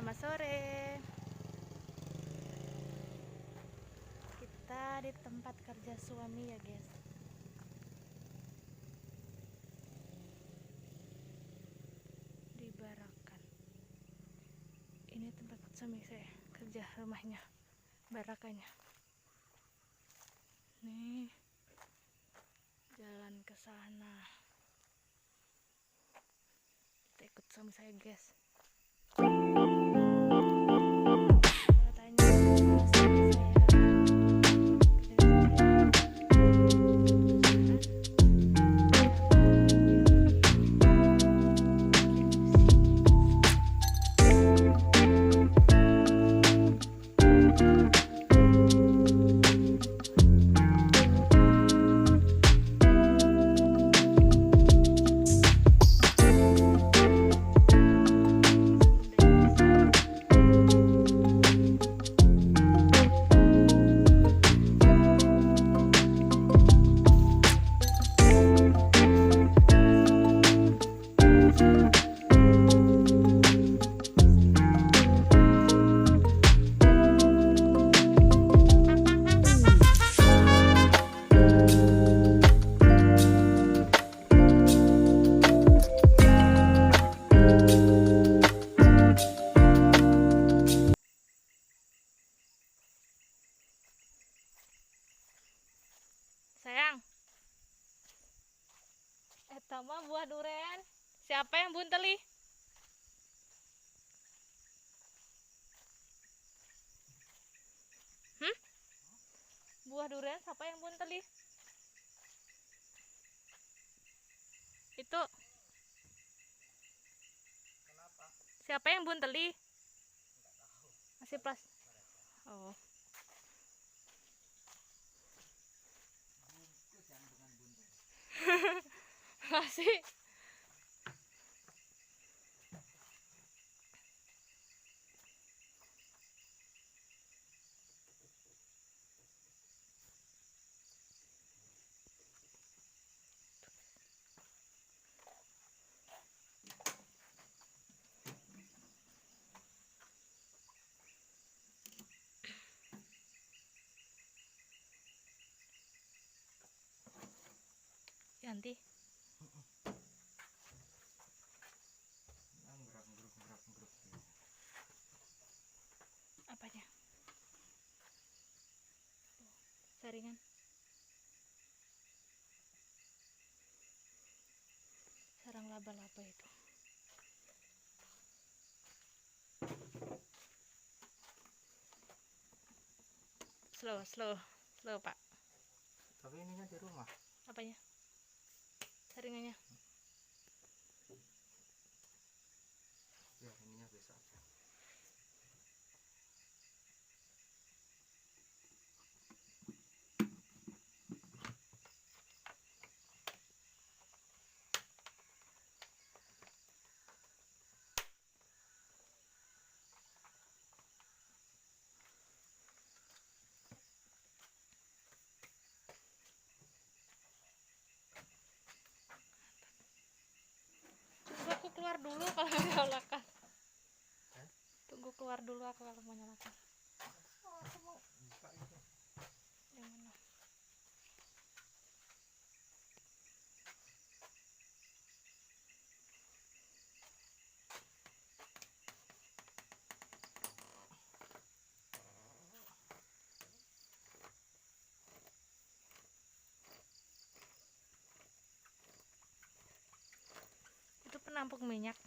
selamat sore. Kita di tempat kerja suami ya guys. Di Barakan. Ini tempat suami saya kerja, rumahnya, barakannya. Nih, jalan ke sana. Kita ikut suami saya guys. Sayang, eta mah buah durian. Siapa yang bunteli? Buah durian siapa yang bunteli? Itu. Kenapa? Siapa yang bunteli? Masih plas. Oh. Bungkus yang bukan buntel. Masih. Yanti. Gerak. Apanya? Saringan. Sarang laba-laba itu. Slow Pak. Tapi ininya di rumah. Apanya? Saringannya. Ya ininya biasa aja. Tunggu aku keluar dulu kalau mau nyalakan. Tunggu keluar dulu aku kalau mau nyalakan. Aku mau buka itu. Yang mana? Itu penampung minyak.